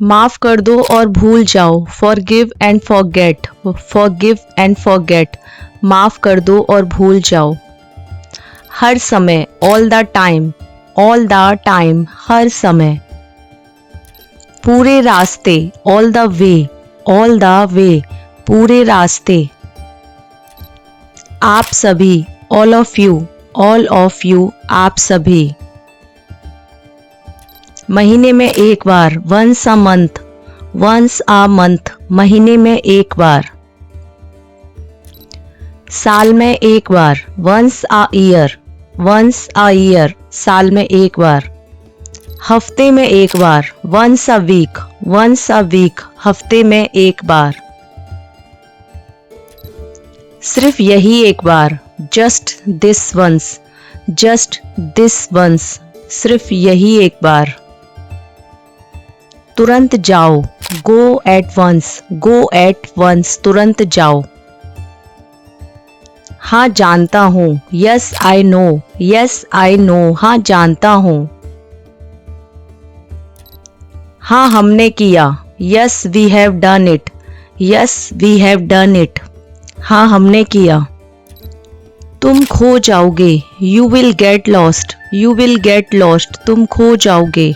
माफ कर दो और भूल जाओ, forgive and forget, forgive and forget, माफ कर दो और भूल जाओ। हर समय, all the time, all the time, हर समय। पूरे रास्ते, all the way, all the way, पूरे रास्ते। आप सभी, all of you, all of you, आप सभी। महीने में एक बार, once a month, once a month, महीने में एक बार। साल में एक बार, once a year, once a year, साल में एक बार। हफ्ते में एक बार, once a week, once a week, हफ्ते में एक बार। सिर्फ यही एक बार, just this once, just this once, सिर्फ यही एक बार। तुरंत जाओ, go at once, go at once, तुरंत जाओ। हाँ जानता हूँ, yes I know, yes I know, हाँ जानता हूँ। हाँ हमने किया, yes we have done it, yes we have done it, हाँ हमने किया। तुम खो जाओगे, you will get lost, you will get lost, तुम खो जाओगे।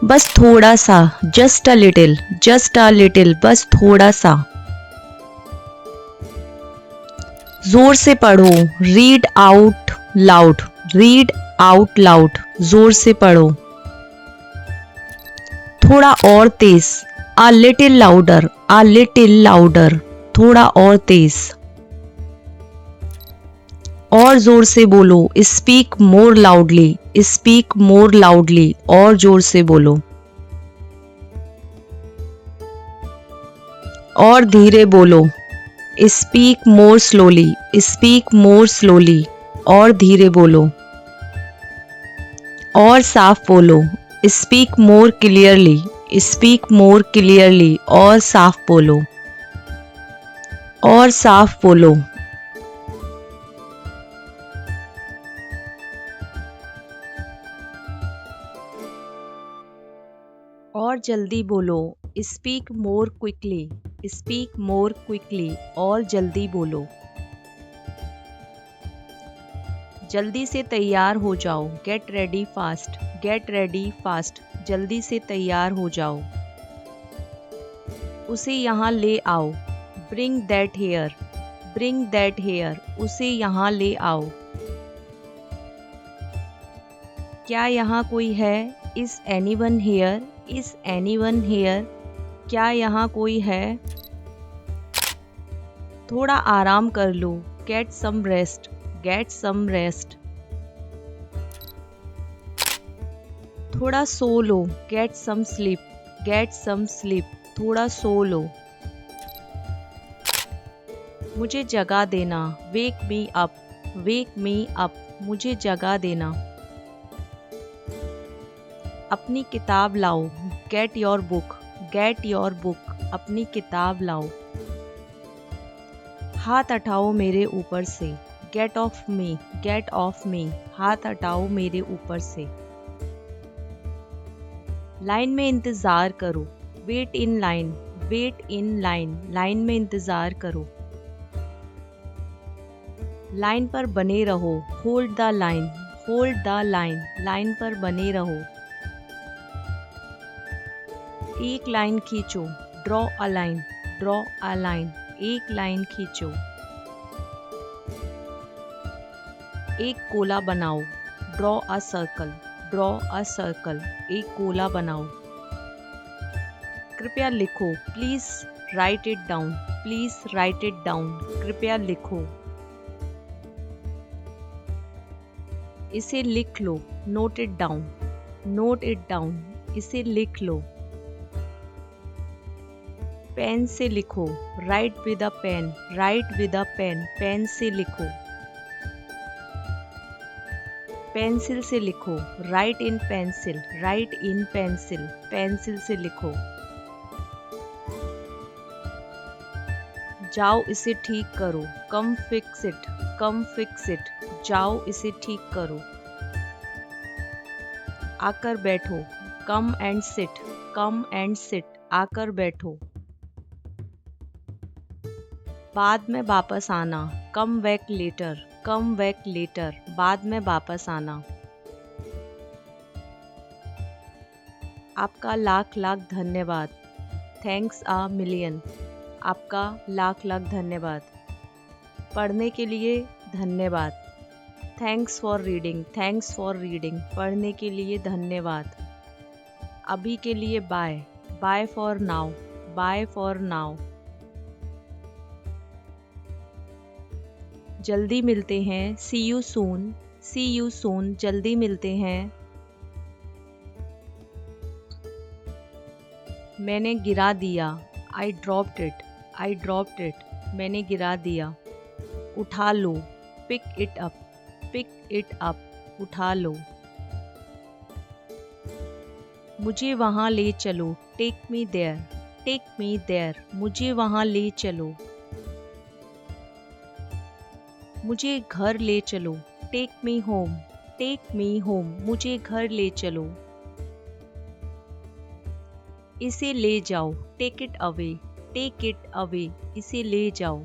बस थोड़ा सा, just a little, just a little, बस थोड़ा सा। जोर से पढ़ो, read out loud, read out loud, जोर से पढ़ो। थोड़ा और तेज, a little louder, a little louder, थोड़ा और तेज। और जोर से बोलो, speak more loudly, speak more loudly, और जोर से बोलो। और धीरे बोलो, speak more slowly, speak more slowly, और धीरे बोलो। और साफ बोलो, speak more clearly, speak more clearly, और साफ बोलो। और साफ बोलो। और जल्दी बोलो, speak more quickly, speak more quickly, और जल्दी बोलो। जल्दी से तैयार हो जाओ, get ready fast, get ready fast, जल्दी से तैयार हो जाओ। उसे यहाँ ले आओ, bring that here, bring that here, उसे यहाँ ले आओ। क्या यहाँ कोई है, is anyone hair, is anyone here, क्या यहाँ कोई है। थोड़ा आराम कर लो, get some rest, get some rest. थोड़ा सो लो, get some sleep, get some sleep, थोड़ा सो लो। मुझे जगा देना, वेक मी अप, वेक मी अप, मुझे जगा देना। अपनी किताब लाओ, get your book, get your book, अपनी किताब लाओ। हाथ हटाओ मेरे ऊपर से, get off me, get off me, हाथ हटाओ मेरे ऊपर से। लाइन में इंतज़ार करो, wait in line, wait in line, line में इंतज़ार करो। लाइन पर बने रहो, hold the line, hold the line, line पर बने रहो। एक लाइन खींचो, draw a line, draw a line, एक लाइन खींचो। एक गोला बनाओ, draw a circle, draw a circle, एक गोला बनाओ। कृपया लिखो, please write it down, please write it down, कृपया लिखो। इसे लिख लो, note it down, note it down, इसे लिख लो। पेन से लिखो, write with a pen, write with a pen, pen से लिखो। पेंसिल से लिखो, write in pencil, write in pencil, pencil से लिखो। जाओ इसे ठीक करो, come fix it, come fix it, जाओ इसे ठीक करो। आकर बैठो, come and sit, come and sit, आकर बैठो। बाद में वापस आना, come back later, come back later, बाद में वापस आना। आपका लाख लाख धन्यवाद, थैंक्स अ मिलियन, आपका लाख लाख धन्यवाद। पढ़ने के लिए धन्यवाद, thanks for reading, thanks for reading, पढ़ने के लिए धन्यवाद। अभी के लिए bye, bye for now, bye for now. जल्दी मिलते हैं, see you soon, C you soon, जल्दी मिलते हैं। मैंने गिरा दिया, I dropped it, I dropped it, मैंने गिरा दिया। उठा लो, pick it up, pick it up, उठा लो। मुझे वहाँ ले चलो, take me there, take me there, मुझे वहाँ ले चलो। मुझे घर ले चलो, take me home, take me home, मुझे घर ले चलो। इसे ले जाओ, take it away, take it away, इसे ले जाओ।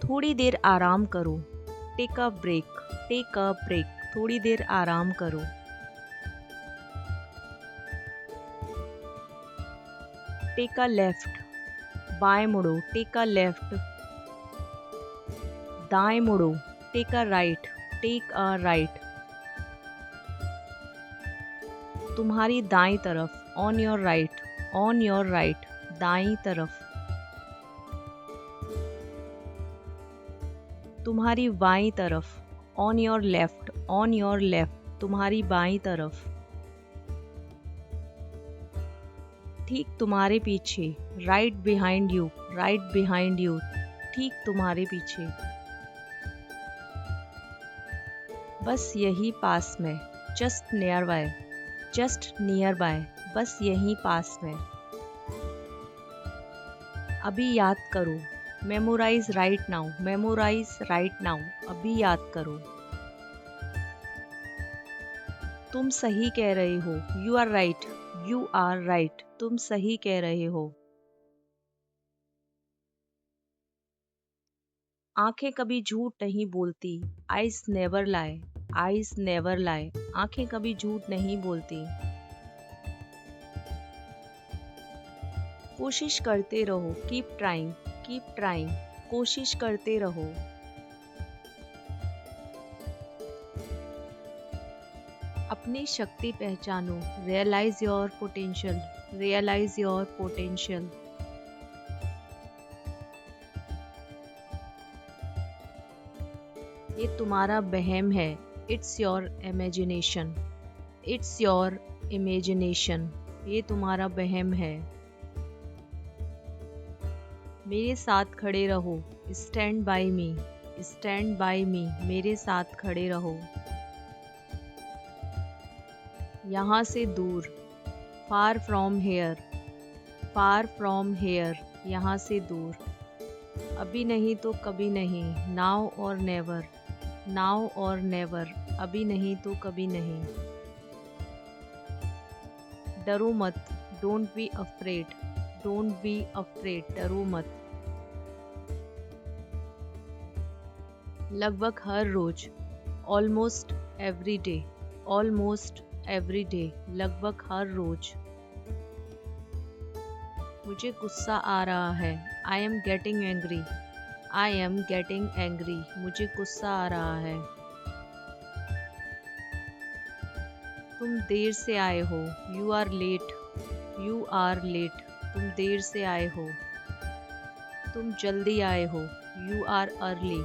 थोड़ी देर आराम करो, take a break, take a break, थोड़ी देर आराम करो। टेक अ लेफ्ट, बाएं मुड़ो, टेक अ लेफ्ट। दाएं मुड़ो, take a right, take a right. तुम्हारी दाईं तरफ, on your right, on your right, दाईं तरफ। तुम्हारी बाईं तरफ, on your left, on your left, तुम्हारी बाईं तरफ। ठीक तुम्हारे पीछे, right behind you, right behind you, ठीक तुम्हारे पीछे। बस यही पास में, just nearby, just nearby, बस यहीं पास में। अभी याद करो, memorise right now, memorise right now, अभी याद करो। तुम सही कह रहे हो, you are right, you are right, तुम सही कह रहे हो। आंखें कभी झूठ नहीं बोलती, आइज नेवर लाई, आइज नेवर लाई, आंखें कभी झूठ नहीं बोलती। कोशिश करते रहो, कीप ट्राइंग, कीप ट्राइंग, कोशिश करते रहो। अपनी शक्ति पहचानो, realise your potential, realise your potential. ये तुम्हारा वहम है, it's your imagination, it's your imagination, ये तुम्हारा वहम है। मेरे साथ खड़े रहो, stand by me, stand by me, मेरे साथ खड़े रहो। यहाँ से दूर, far from here, far from here, यहाँ से दूर। अभी नहीं तो कभी नहीं, नाउ और नेवर, नाउ और नेवर, अभी नहीं तो कभी नहीं। डरो मत, don't be afraid, don't be afraid, डरो मत। लगभग हर रोज, almost every day, almost every day, लगभग हर रोज। मुझे गुस्सा आ रहा है, I am getting angry, I am getting angry, मुझे गुस्सा आ रहा है। तुम देर से आए हो, you are late, you are late, तुम देर से आए हो। तुम जल्दी आए हो, you are early,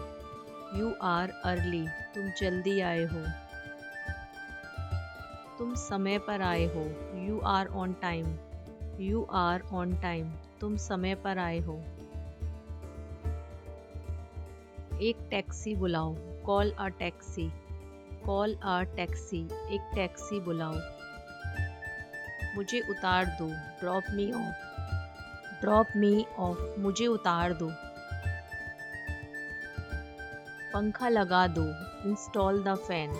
you are early, तुम जल्दी आए हो। तुम समय पर आए हो, you are on time, you are on time, तुम समय पर आए हो। एक टैक्सी बुलाओ, call a taxi, call a taxi, एक टैक्सी बुलाओ। मुझे उतार दो, drop me off, drop me off, मुझे उतार दो। पंखा लगा दो, install the fan,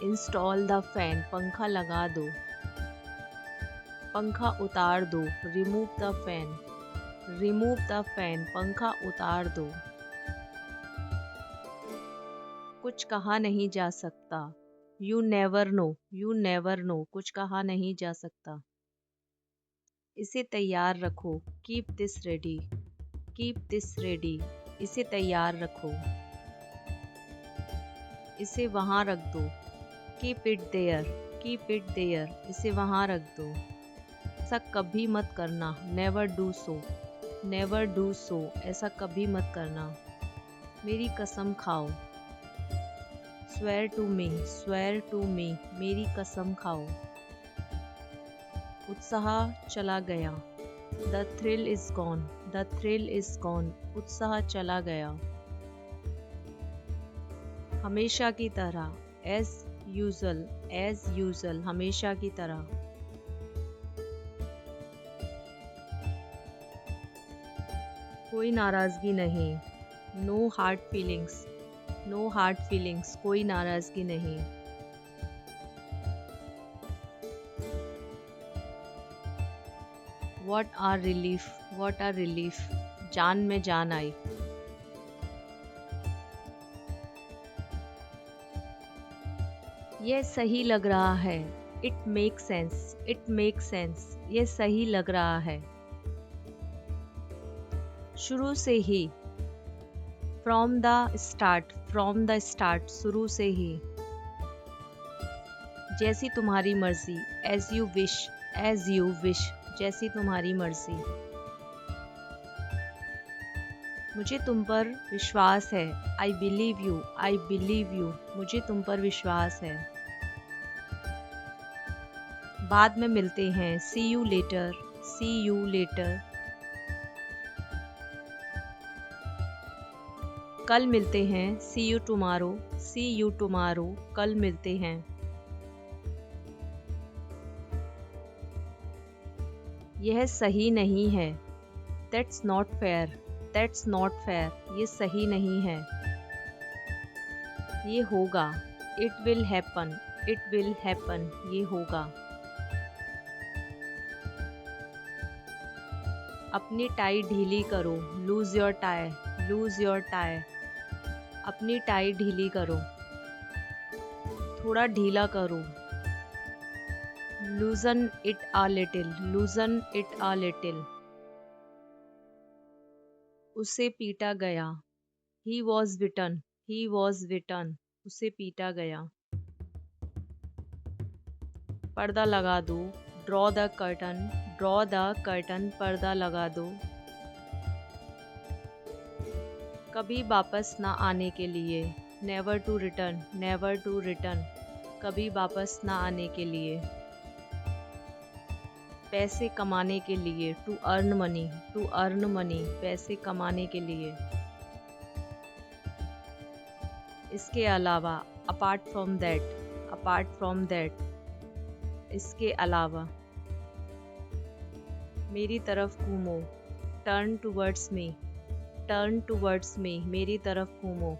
install the fan, पंखा लगा दो। पंखा उतार दो, remove the fan, remove the fan, पंखा उतार दो। कुछ कहा नहीं जा सकता, you never know, you never know, कुछ कहा नहीं जा सकता। इसे तैयार रखो, keep this ready, keep this ready, इसे तैयार रखो। इसे वहाँ रख दो, keep it there, keep it there, इसे वहाँ रख दो। ऐसा कभी मत करना, never do so, never do so, ऐसा कभी मत करना। मेरी कसम खाओ, swear to me, swear to me, मेरी कसम खाओ। उत्साह चला गया, the thrill is gone, the thrill is gone, उत्साह चला गया। हमेशा की तरह, एज यूजुअल, एज यूजुअल, हमेशा की तरह। कोई नाराजगी नहीं, no hard feelings, no hard feelings, कोई नाराजगी नहीं। What are relief, what are relief, जान में जान आई। यह सही लग रहा है, it make sense, it make sense, यह सही लग रहा है। शुरू से ही, from the start, from the start, शुरू से ही। जैसी तुम्हारी मर्जी, as you wish, as you wish, जैसी तुम्हारी मर्जी। मुझे तुम पर विश्वास है, I believe you, I believe you, मुझे तुम पर विश्वास है। बाद में मिलते हैं, see you later, see you later. कल मिलते हैं, see you tomorrow, see you tomorrow, कल मिलते हैं। यह सही नहीं है, that's not fair, that's not fair, ये सही नहीं है। ये होगा, it will happen, it will happen, ये होगा। अपनी टाई ढीली करो, loose your tie, loose your tie, अपनी टाई ढीली करो। थोड़ा ढीला करो, लूजन it uh little, लूजन it uh little. उसे पीटा गया, he was bitten, he was बिटन, उसे पीटा गया। पर्दा लगा दो, draw the curtain, draw the curtain, पर्दा लगा दो। कभी वापस ना आने के लिए, never to return, never to return, कभी वापस ना आने के लिए। पैसे कमाने के लिए, to earn money, to earn money, पैसे कमाने के लिए। इसके अलावा, apart from that, apart from that, इसके अलावा। मेरी तरफ घूमो, turn towards me, turn towards me, मेरी तरफ घूमो।